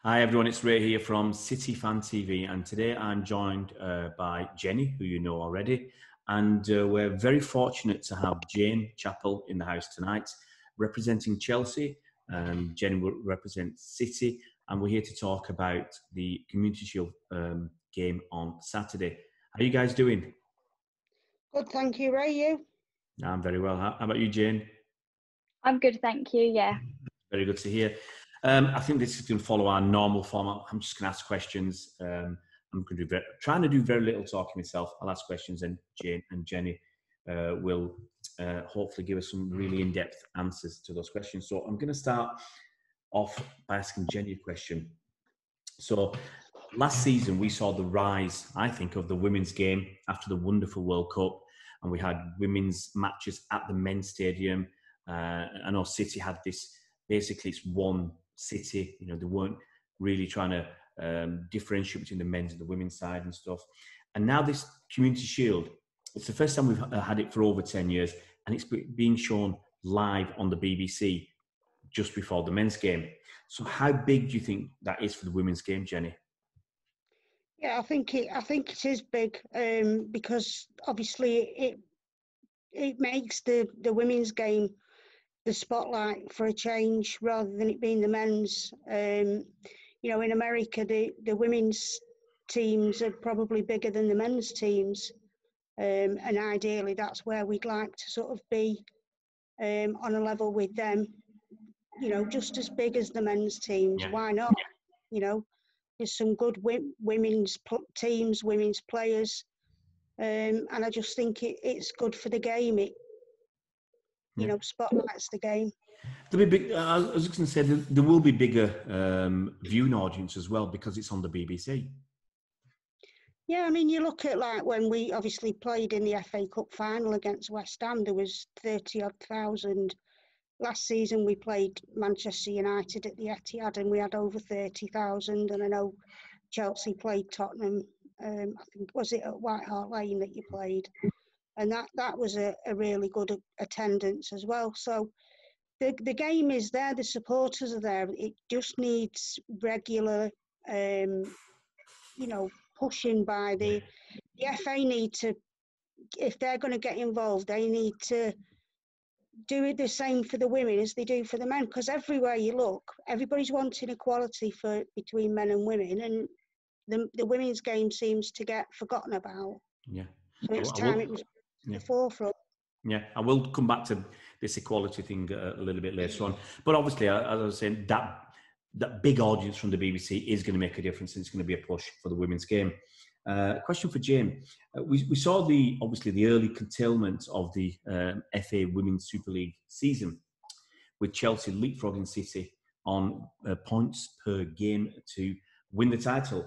Hi everyone, it's Ray here from City Fan TV, and today I'm joined by Jennie, who you know already, and we're very fortunate to have Jane Chappell in the house tonight, representing Chelsea, and Jennie will represent City, and we're here to talk about the Community Shield game on Saturday. How are you guys doing? Good, thank you, Ray. You? I'm very well. How about you, Jane? I'm good, thank you, yeah. Very good to hear. I think this is going to follow our normal format. I'm just going to ask questions. I'm going to trying to do very little talking myself. I'll ask questions, and Jane and Jennie will hopefully give us some really in-depth answers to those questions. So I'm going to start off by asking Jennie a question. So last season we saw the rise, I think, of the women's game after the wonderful World Cup, and we had women's matches at the men's stadium. I know City had this. Basically, it's one city. You know, they weren't really trying to differentiate between the men's and the women's side and stuff. And now this Community Shield, it's the first time we've had it for over 10 years, and it's being shown live on the BBC just before the men's game. So how big do you think that is for the women's game, Jennie? Yeah, I think it is big because obviously it makes the women's game the spotlight for a change rather than it being the men's. You know, in America, the women's teams are probably bigger than the men's teams, and ideally that's where we'd like to sort of be on a level with them. You know, just as big as the men's teams. Yeah. Why not? Yeah. You know, there's some good women's teams, women's players, and I just think it's good for the game. You know, spotlights the game. There'll be big. I was just going to say there will be bigger viewing audience as well because it's on the BBC. Yeah, I mean, you look at like when we obviously played in the FA Cup final against West Ham, there was 30-odd thousand. Last season we played Manchester United at the Etihad and we had over 30,000. And I know Chelsea played Tottenham. I think was it at White Hart Lane that you played? And that was a really good attendance as well. So the game is there, the supporters are there. It just needs regular, you know, pushing by the FA need to, if they're going to get involved, they need to do it the same for the women as they do for the men. Because everywhere you look, everybody's wanting equality between men and women, and the women's game seems to get forgotten about. Yeah. So it's time it was the forefront. Yeah, I will come back to this equality thing a little bit later on. But obviously, as I was saying, that big audience from the BBC is going to make a difference, and it's going to be a push for the women's game. Question for Jane. We saw obviously the early curtailment of the FA Women's Super League season, with Chelsea leapfrogging City on points per game to win the title.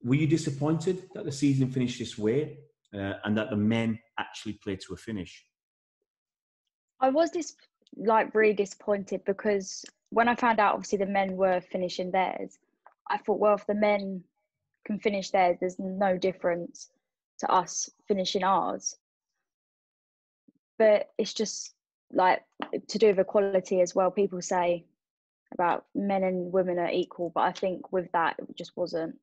Were you disappointed that the season finished this way and that the men actually played to a finish? I was really disappointed because when I found out obviously the men were finishing theirs, I thought, well, if the men can finish theirs, there's no difference to us finishing ours. But it's just like to do with equality as well. People say about men and women are equal, but I think with that it just wasn't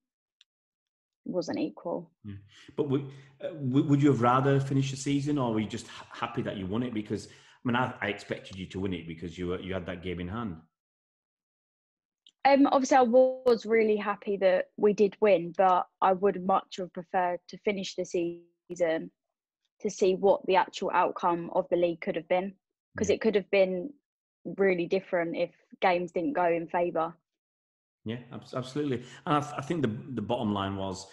equal. Yeah. But would you have rather finished the season, or were you just happy that you won it? Because I mean, I expected you to win it because you had that game in hand. Obviously, I was really happy that we did win, but I would much have preferred to finish the season to see what the actual outcome of the league could have been, because it could have been really different if games didn't go in favour. Yeah, absolutely. And I think the bottom line was,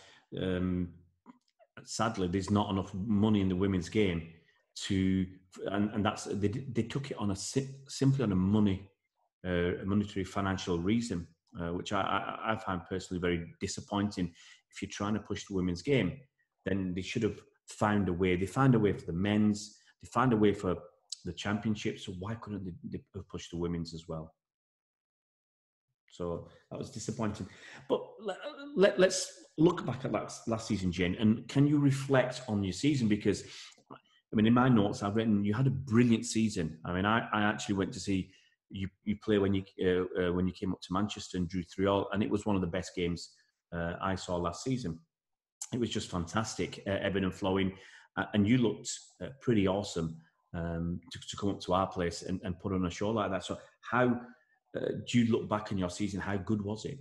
sadly, there's not enough money in the women's game and that's they took it on simply on a monetary financial reason, which I find personally very disappointing. If you're trying to push the women's game, then they should have found a way. They found a way for the men's. They found a way for the championship. So why couldn't they push the women's as well? So that was disappointing. But let's look back at last season, Jane, and can you reflect on your season? Because, I mean, in my notes, I've written you had a brilliant season. I mean, I actually went to see you play when you came up to Manchester and drew 3-3, and it was one of the best games I saw last season. It was just fantastic, ebbing and flowing, and you looked pretty awesome to come up to our place and put on a show like that. So how do you look back on your season? How good was it?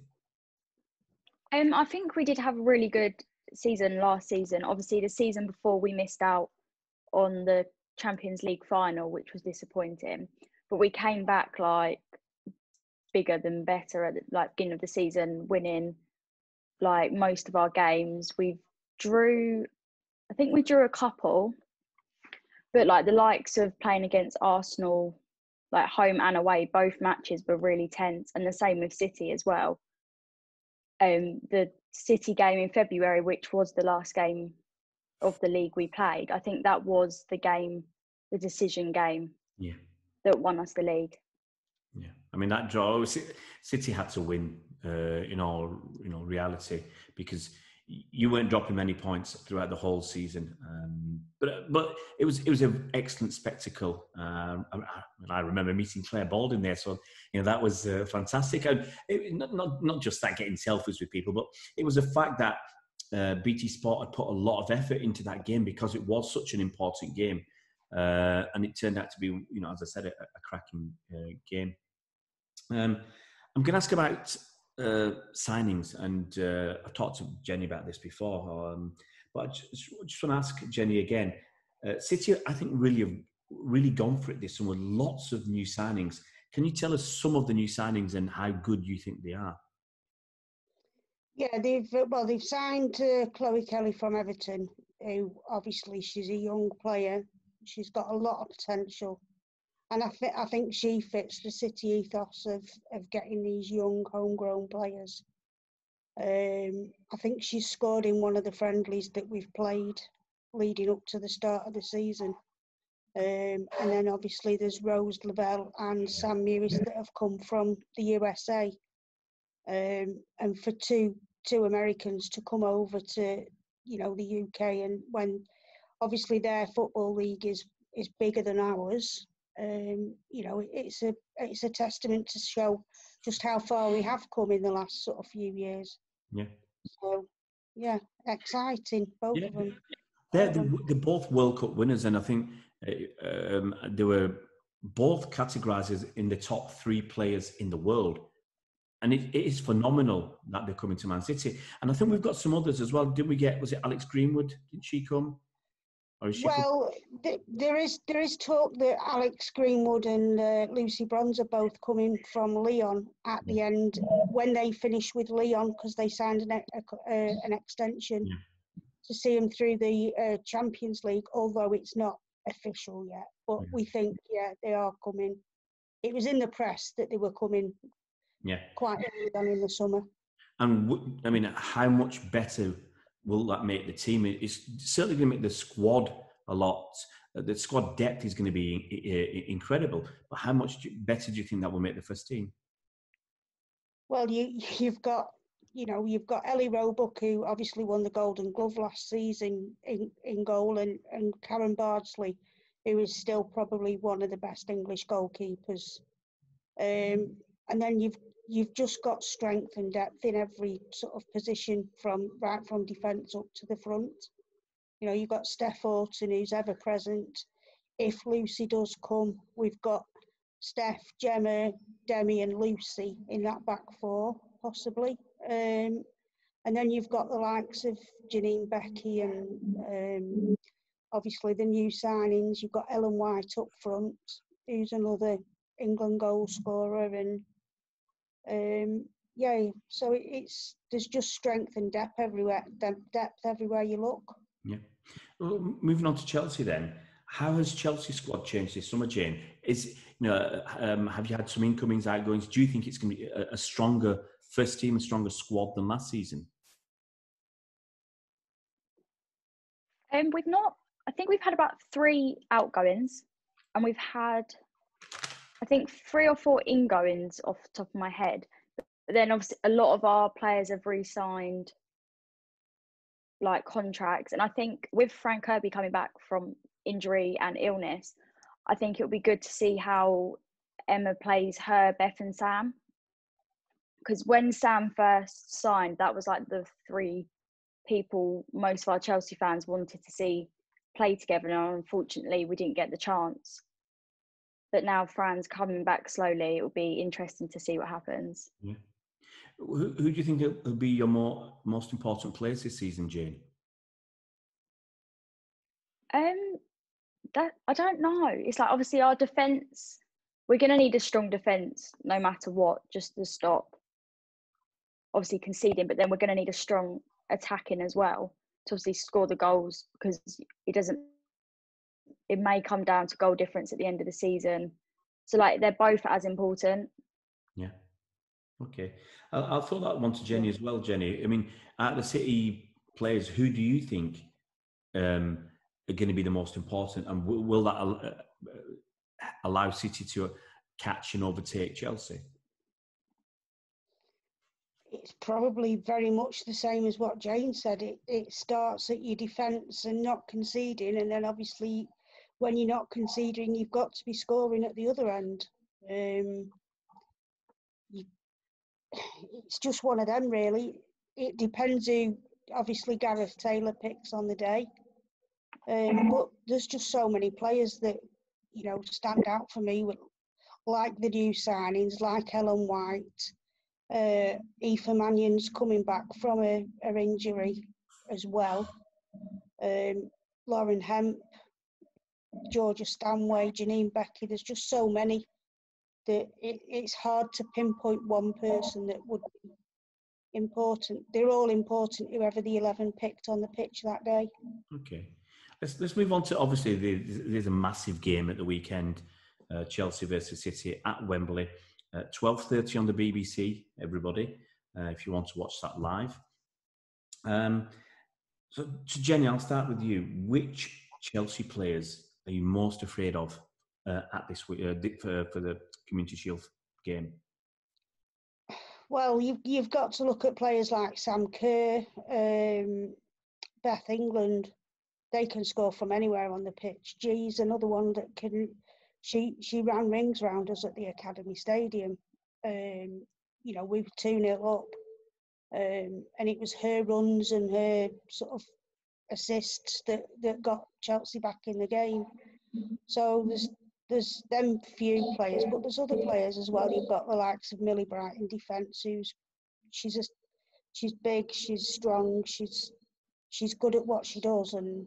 I think we did have a really good season last season. Obviously, the season before we missed out on the Champions League final, which was disappointing. But we came back like bigger than better at the beginning of the season, winning like most of our games. I think we drew a couple, but like the likes of playing against Arsenal, like home and away, both matches were really tense, and the same with City as well. The City game in February, which was the last game of the league we played, I think that was the game, the decision game, that won us the league. Yeah, I mean that draw, City had to win in all reality, because you weren't dropping many points throughout the whole season. But it was an excellent spectacle. I remember meeting Claire Balding there, so that was fantastic. And not just that, getting selfies with people, but it was a fact that BT Sport had put a lot of effort into that game because it was such an important game, and it turned out to be, as I said, a cracking game. I'm going to ask about signings, and I've talked to Jennie about this before, but I just want to ask Jennie again. City, I think, really gone for it this summer. Lots of new signings. Can you tell us some of the new signings and how good you think they are? Yeah, they've signed Chloe Kelly from Everton, who obviously she's a young player. She's got a lot of potential. And I think she fits the City ethos of getting these young homegrown players. I think she's scored in one of the friendlies that we've played leading up to the start of the season. And then obviously there's Rose Lavelle and Sam Mewis that have come from the USA. And for two Americans to come over to the UK, and when obviously their football league is bigger than ours. It's a testament to show just how far we have come in the last sort of few years. Yeah. So, yeah, exciting, both of them. They're both World Cup winners, and I think they were both categorised as in the top 3 players in the world. And it is phenomenal that they're coming to Man City. And I think we've got some others as well. Did we get, was it Alex Greenwood? Didn't she come? There is talk that Alex Greenwood and Lucy Bronze are both coming from Lyon at the end when they finish with Lyon, because they signed an extension to see them through the Champions League, although it's not official yet. But we think, they are coming. It was in the press that they were coming quite early on in the summer. And I mean, how much better will that make the team? It's certainly going to make the squad a lot. The squad depth is going to be incredible. But how much better do you think that will make the first team? Well, you've got Ellie Roebuck, who obviously won the Golden Glove last season in goal, and Karen Bardsley, who is still probably one of the best English goalkeepers. And then you've just got strength and depth in every sort of position from defence up to the front. You've got Steph Orton, who's ever present. If Lucy does come, we've got Steph, Gemma, Demi and Lucy in that back 4, possibly. And then you've got the likes of Janine Becky and obviously the new signings. You've got Ellen White up front, who's another England goal scorer, and so there's just strength and depth everywhere you look. Yeah. Well, moving on to Chelsea then. How has Chelsea's squad changed this summer, Jane? Have you had some incomings, outgoings? Do you think it's going to be a stronger first team, a stronger squad than last season? We've not. I think we've had about 3 outgoings, and we've had, I think, 3 or 4 ingoings off the top of my head. But then obviously a lot of our players have re-signed like contracts, and I think with Frank Kirby coming back from injury and illness, I think it'll be good to see how Emma plays her, Beth and Sam. Because when Sam first signed, that was like the 3 people most of our Chelsea fans wanted to see play together. And unfortunately, we didn't get the chance. But now Fran's coming back slowly. It will be interesting to see what happens. Yeah. Who do you think will be your most important players this season, Jane? That I don't know. It's like obviously our defence. We're going to need a strong defence no matter what, just to stop obviously conceding. But then we're going to need a strong attacking as well to obviously score the goals, because it may come down to goal difference at the end of the season. So like they're both as important. Yeah. Okay. I'll throw that one to Jennie as well, Jennie. I mean, out of the City players, who do you think are going to be the most important, and will that allow City to catch and overtake Chelsea? It's probably very much the same as what Jane said. It starts at your defence and not conceding, and then obviously when you're not conceding, you've got to be scoring at the other end. It's just one of them, really. It depends who, obviously, Gareth Taylor picks on the day. But there's just so many players that, stand out for me, like the new signings, like Ellen White. Aoife Mannion's coming back from her injury as well. Lauren Hemp, Georgia Stanway, Janine Becky. There's just so many that it's hard to pinpoint one person that would be important. They're all important, whoever the 11 picked on the pitch that day. Okay. Let's move on to, obviously, there's a massive game at the weekend, Chelsea versus City at Wembley. 12:30 on the BBC, everybody, if you want to watch that live. So, Jennie, I'll start with you. Which Chelsea players are you most afraid of at this for the Community Shield game? Well, you've got to look at players like Sam Kerr, Beth England. They can score from anywhere on the pitch. G's another one that can. She ran rings round us at the Academy Stadium. We were 2-0 up, and it was her runs and her sort of assists that got Chelsea back in the game. So there's them few players, but there's other players as well. You've got the likes of Millie Bright in defence, she's big, she's strong, she's good at what she does, and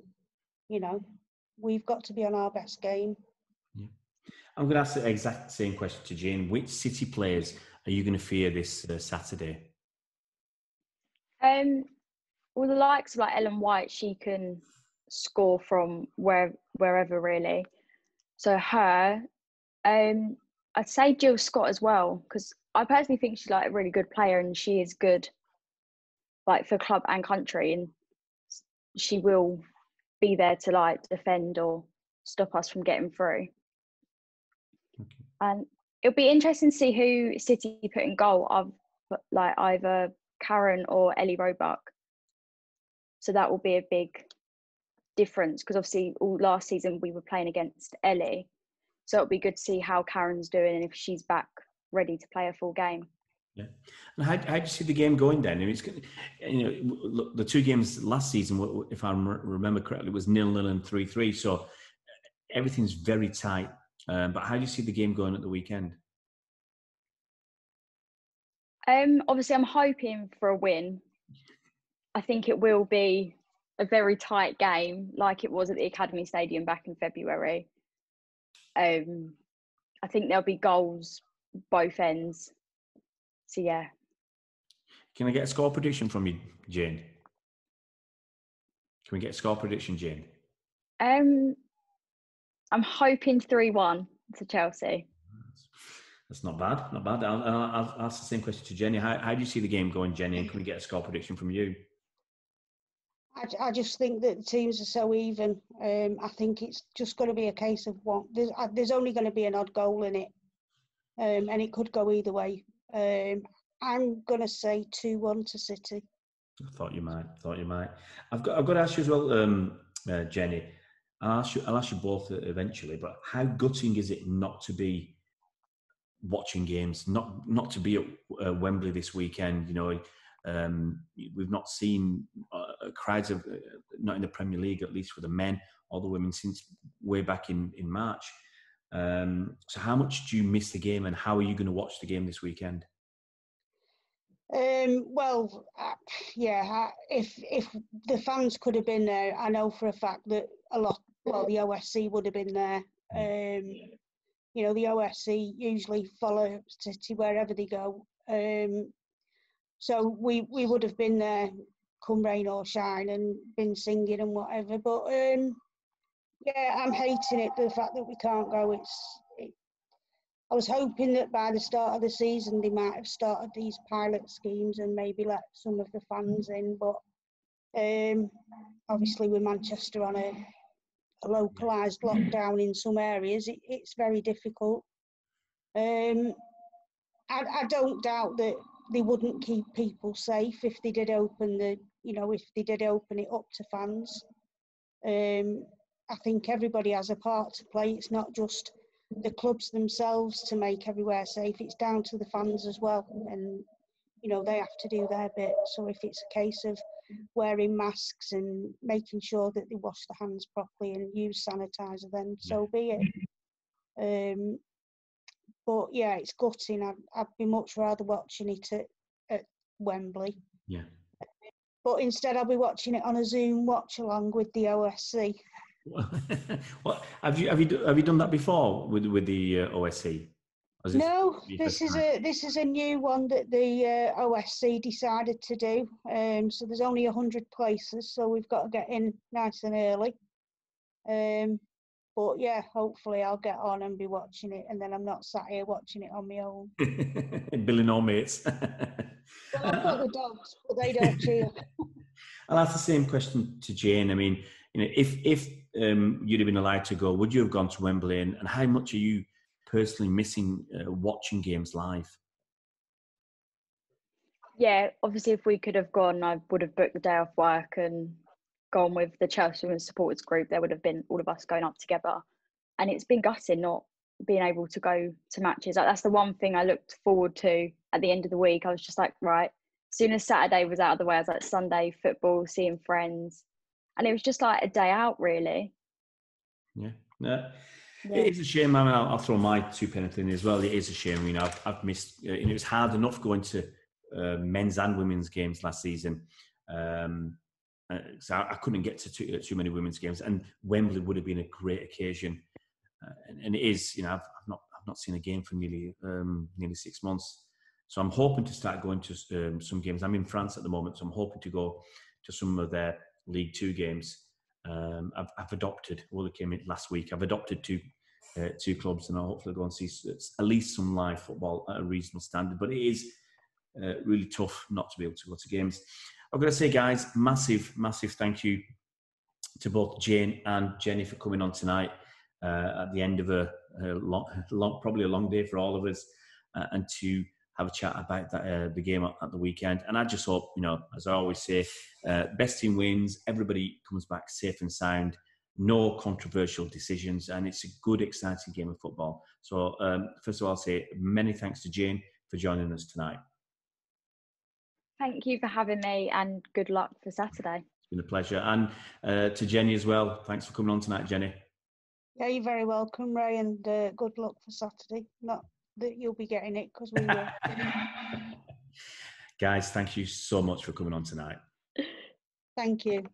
we've got to be on our best game. Yeah. I'm going to ask the exact same question to Jane. Which City players are you going to fear this Saturday? Well, the likes of like Ellen White, she can score from wherever really. So her, I'd say Jill Scott as well, because I personally think she's like a really good player, and she is good, like for club and country, and she will be there to like defend or stop us from getting through. Okay. And it'll be interesting to see who City put in goal of, like either Karen or Ellie Roebuck. So that will be a big difference, because obviously all last season we were playing against Ellie. So it'll be good to see how Karen's doing and if she's back ready to play a full game. Yeah. And how do you see the game going then? I mean, look, the 2 games last season, if I remember correctly, was 0-0 and 3-3. So everything's very tight. But how do you see the game going at the weekend? Obviously, I'm hoping for a win. I think it will be a very tight game, like it was at the Academy Stadium back in February. I think there'll be goals both ends. So yeah. Can I get a score prediction from you, Jane? Can we get a score prediction, Jane? I'm hoping 3-1 to Chelsea. That's not bad. Not bad. I'll ask the same question to Jennie. How do you see the game going, Jennie? And can we get a score prediction from you? I just think that the teams are so even. I think it's just going to be a case of one. There's only going to be an odd goal in it, and it could go either way. I'm going to say 2-1 to City. I thought you might. I've got to ask you as well, Jennie. I'll ask you both eventually. But how gutting is it not to be watching games, not to be at Wembley this weekend. You know, we've not seen crowds of not in the Premier League, at least for the men or the women, since way back in March. So how much do you miss the game, and how are you going to watch the game this weekend? Well, if the fans could have been there, I know for a fact that the OSC would have been there. You know, the OSC usually follow City wherever they go. So we would have been there come rain or shine and been singing and whatever. But yeah, I'm hating it, the fact that we can't go. I was hoping that by the start of the season they might have started these pilot schemes and maybe let some of the fans in. But obviously with Manchester on a localised lockdown in some areas, it's very difficult. I don't doubt that they wouldn't keep people safe if they did open it up to fans. I think everybody has a part to play. It's not just the clubs themselves to make everywhere safe. It's down to the fans as well, and you know, they have to do their bit. So if it's a case of wearing masks and making sure that they wash their hands properly and use sanitizer, then so be it. But yeah, it's gutting. I'd be much rather watching it at Wembley. Yeah. But instead, I'll be watching it on a Zoom watch along with the OSC. What have you done that before with the OSC? No, this is a new one that the OSC decided to do. So there's only 100 places, so we've got to get in nice and early. But yeah, hopefully I'll get on and be watching it, and then I'm not sat here watching it on my own. Billing all mates. Well, I've got the dogs, but they don't cheer. I'll ask the same question to Jane. I mean, you know, if you'd have been allowed to go, would you have gone to Wembley? And how much are you personally missing watching games live? Yeah, obviously, if we could have gone, I would have booked the day off work and gone with the Chelsea Women's Supporters group. There would have been all of us going up together. And it's been gutting not being able to go to matches. Like, that's the one thing I looked forward to at the end of the week. I was just like, right, as soon as Saturday was out of the way, I was like, Sunday, football, seeing friends. And it was just like a day out, really. Yeah. It is a shame. I mean, I'll throw my 2 pence in as well. It is a shame. You know, I've missed. You know, it was hard enough going to men's and women's games last season. So I couldn't get to too many women's games, and Wembley would have been a great occasion. And it is. You know, I've not seen a game for nearly 6 months. So I'm hoping to start going to some games. I'm in France at the moment, so I'm hoping to go to some of their League Two games. I've adopted. Well, it came in last week. I've adopted two clubs, and I'll hopefully go and see at least some live football at a reasonable standard. But it is really tough not to be able to go to games. I've got to say, guys, massive thank you to both Jane and Jennie for coming on tonight at the end of a probably a long day for all of us, and to have a chat about the game at the weekend. And I just hope, you know, as I always say, best team wins, everybody comes back safe and sound, no controversial decisions, and it's a good, exciting game of football. So first of all, I'll say many thanks to Jane for joining us tonight. Thank you for having me, and good luck for Saturday. It's been a pleasure. And to Jennie as well, thanks for coming on tonight, Jennie. Yeah, you're very welcome, Ray, and good luck for Saturday. Not that you'll be getting it, because we will. Guys, thank you so much for coming on tonight. Thank you.